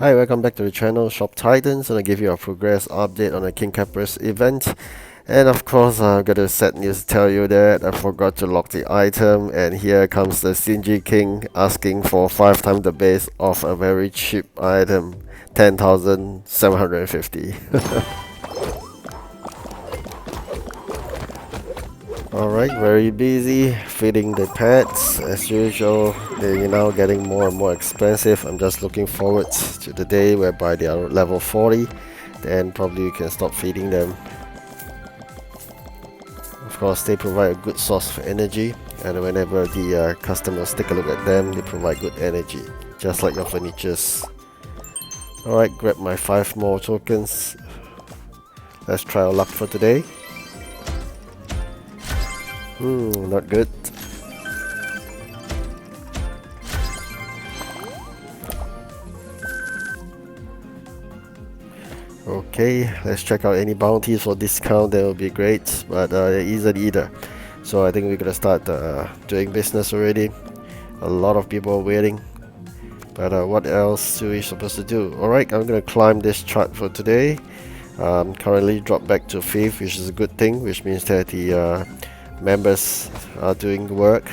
Hi, welcome back to the channel, Shop Titans. I'm gonna give you a progress update on the King Caprice event. And of course, I've got a sad news to tell you that I forgot to lock the item, and here comes the stingy king asking for 5 times the base of a very cheap item, 10,750. Alright, very busy feeding the pets as usual. They're now getting more and more expensive. I'm just looking forward to the day whereby they are level 40. Then probably you can stop feeding them. Of course, they provide a good source of energy, and whenever the customers take a look at them, they provide good energy, just like your furnitures. Alright, grab my 5 more tokens. Let's try our luck for today. Not good. Okay, let's check out any bounties for discount. That would be great, but there isn't either. So I think we're gonna start doing business already. A lot of people are waiting, but what else are we supposed to do? Alright, I'm gonna climb this chart for today. Currently dropped back to 5th, which is a good thing, which means that the members are doing work.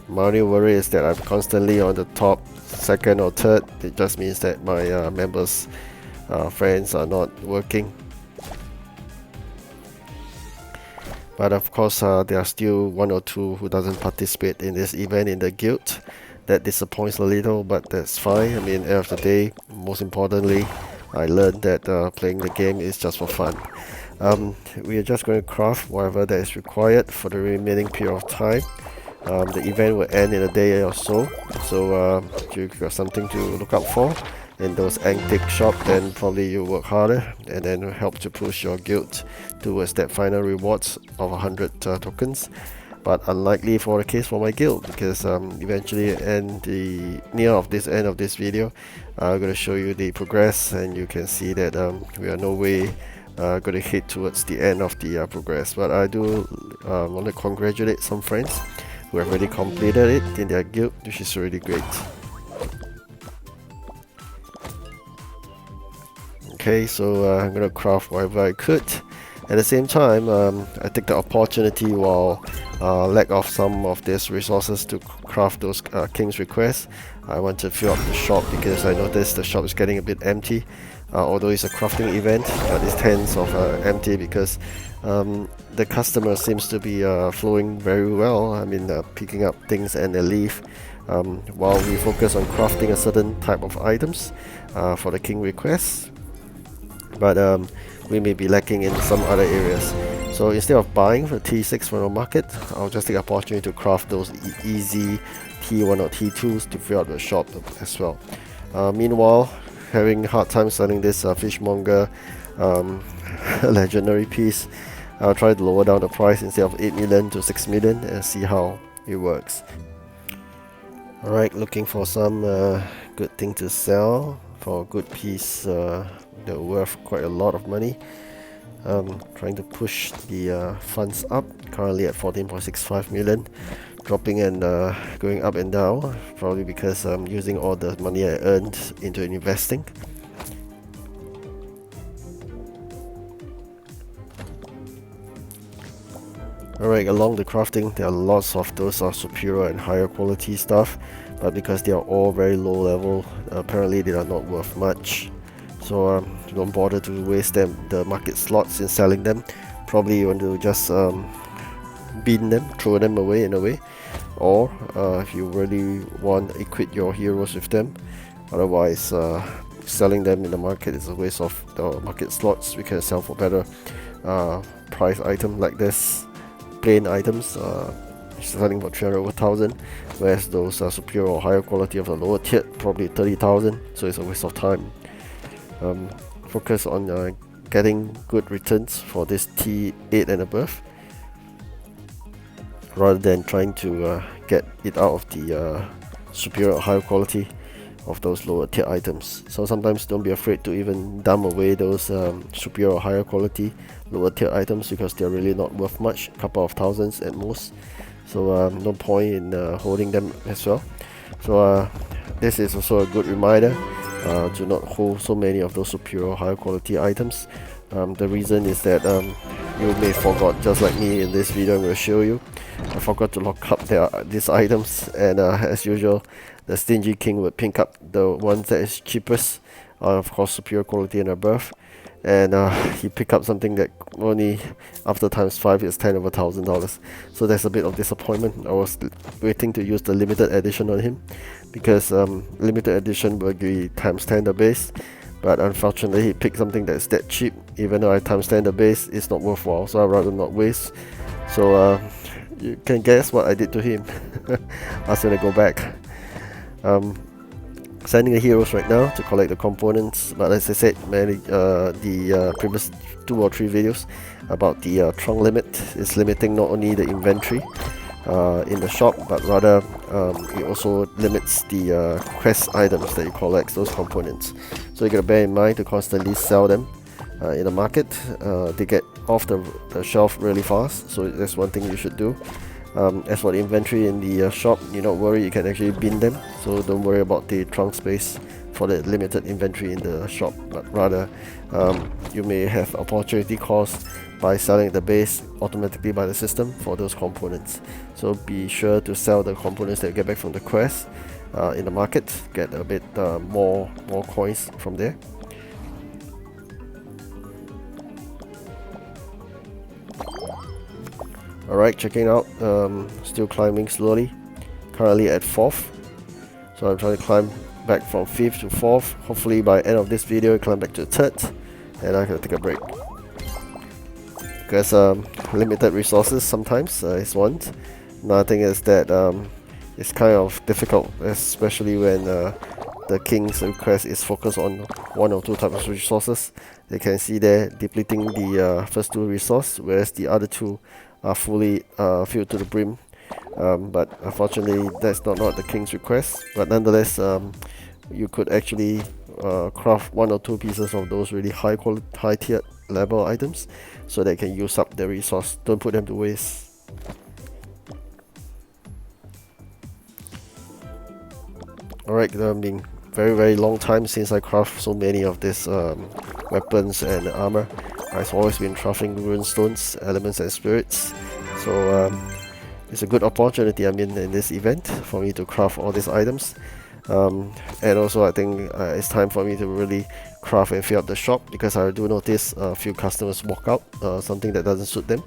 My only worry is that I'm constantly on the top, 2nd or 3rd. It just means that my members, friends are not working. But of course, there are still 1 or 2 who doesn't participate in this event in the guild. That disappoints a little, but that's fine. I mean, end of the day, most importantly, I learned that playing the game is just for fun. We are just going to craft whatever that is required for the remaining period of time. The event will end in a day or so, so you've got something to look out for in those antique shop. Then probably you work harder and then help to push your guild towards that final rewards of 100 tokens. But unlikely for the case for my guild, because eventually at the end of this video, I'm going to show you the progress, and you can see that we are no way going to hit towards the end of the progress. But I do want to congratulate some friends who have already completed it in their guild, which is really great. Okay, so I'm gonna craft whatever I could. At the same time, I take the opportunity while lack of some of these resources to craft those king's requests. I want to fill up the shop because I noticed the shop is getting a bit empty. Although it's a crafting event, but it tends of empty because the customer seems to be flowing very well. I mean, picking up things and they leave, while we focus on crafting a certain type of items for the king requests. But we may be lacking in some other areas. So instead of buying the T6 from the market, I'll just take the opportunity to craft those easy T1 or T2s to fill out the shop as well. Meanwhile, having hard time selling this fishmonger legendary piece, I'll try to lower down the price instead of 8 million to 6 million and see how it works. Alright, looking for some good thing to sell for a good piece that worth quite a lot of money. Trying to push the funds up, currently at 14.65 million, dropping and going up and down, probably because I'm using all the money I earned into investing. Alright, along the crafting, there are lots of those superior and higher quality stuff, but because they are all very low level, apparently they are not worth much. So don't bother to waste the market slots in selling them. Probably you want to just bin them, throw them away in a way, or if you really want, equip your heroes with them. Otherwise, selling them in the market is a waste of the market slots. We can sell for better price item like this. Plain items selling for 300,000, whereas those superior or higher quality of the lower tier probably 30,000. So it's a waste of time. Focus on getting good returns for this T8 and above, rather than trying to get it out of the superior or higher quality of those lower tier items. So sometimes don't be afraid to even dump away those superior or higher quality lower tier items, because they're really not worth much, a couple of thousands at most. So no point in holding them as well. So this is also a good reminder to not hold so many of those superior higher quality items. The reason is that you may forgot, just like me in this video I'm going to show you. I forgot to lock up these items, and as usual, the stingy king would pick up the ones that is cheapest, of course superior quality and above, and he picked up something that only after times 5 is 10 over $1,000. So that's a bit of disappointment. I was waiting to use the limited edition on him, because limited edition will be times 10 the base, but unfortunately he picked something that's that cheap. Even though I times 10 the base, it's not worthwhile, so I'd rather not waste. So you can guess what I did to him. I was gonna go back. Sending the heroes right now to collect the components, but as I said, the previous 2 or 3 videos about the trunk limit is limiting not only the inventory in the shop, but rather it also limits the quest items that you collect, those components. So you gotta bear in mind to constantly sell them in the market. They get off the shelf really fast, so that's one thing you should do. As for the inventory in the shop, you're not worried, you can actually bin them, so don't worry about the trunk space for the limited inventory in the shop, but rather you may have opportunity cost by selling the base automatically by the system for those components. So be sure to sell the components that you get back from the quest in the market, get a bit more coins from there. Alright, checking out, still climbing slowly, currently at 4th, so I'm trying to climb back from 5th to 4th. Hopefully by end of this video I climb back to 3rd, and I can take a break, because limited resources sometimes is one. Another thing is that it's kind of difficult, especially when the king's request is focused on 1 or 2 types of resources. You can see there depleting the first 2 resources, whereas the other 2 are fully filled to the brim, but unfortunately that's not the king's request. But nonetheless, you could actually craft 1 or 2 pieces of those really high tier level items, so they can use up the resource. Don't put them to waste. Alright, been very long time since I craft so many of these weapons and armor. I've always been crafting rune stones, elements and spirits, so it's a good opportunity, I mean, in this event for me to craft all these items. And also I think it's time for me to really craft and fill up the shop, because I do notice a few customers walk out something that doesn't suit them,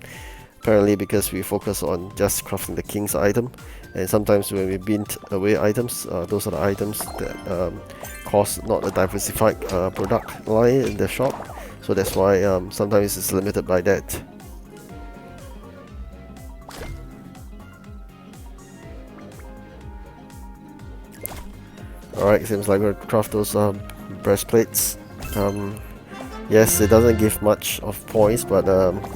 apparently because we focus on just crafting the king's item, and sometimes when we bin away items, those are the items that cause not a diversified product line in the shop. So that's why sometimes it's limited by that. Alright, seems like we're going to craft those breastplates. Yes, it doesn't give much of points, but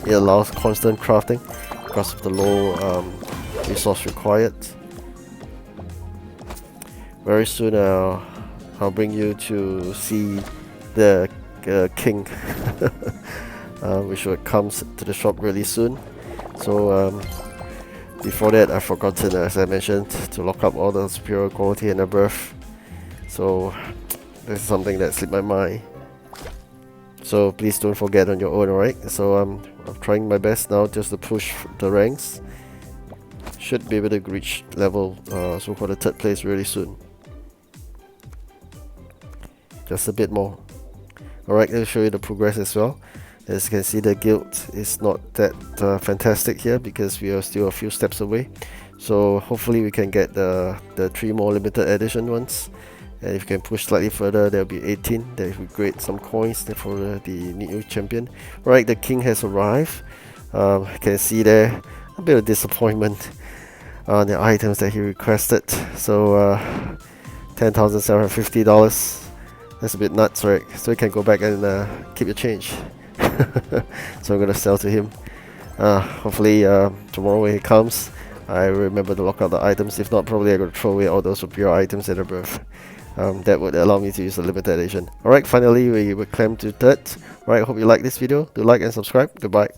it allows constant crafting because of the low resource required. Very soon I'll bring you to see the king, which comes to the shop really soon. So before that, I've forgotten, as I mentioned, to lock up all the superior quality and above. So this is something that slipped my mind. So please don't forget on your own, alright? So I'm trying my best now just to push the ranks. Should be able to reach level so-called the 3rd place really soon. Just a bit more. Alright, let me show you the progress as well. As you can see, the guild is not that fantastic here, because we are still a few steps away. So hopefully we can get the 3 more limited edition ones, and if you can push slightly further, there'll be 18. That will create some coins for the new champion. Right, the king has arrived. You can see there a bit of disappointment on the items that he requested. So $10,750. That's a bit nuts, right? So you can go back and keep your change. So I'm gonna sell to him. Hopefully tomorrow when he comes, I remember to lock out the items. If not, probably I'm gonna throw away all those superior items that are above. That would allow me to use the limited edition. Alright, finally we will climb to 3rd. Alright, hope you like this video. Do like and subscribe. Goodbye.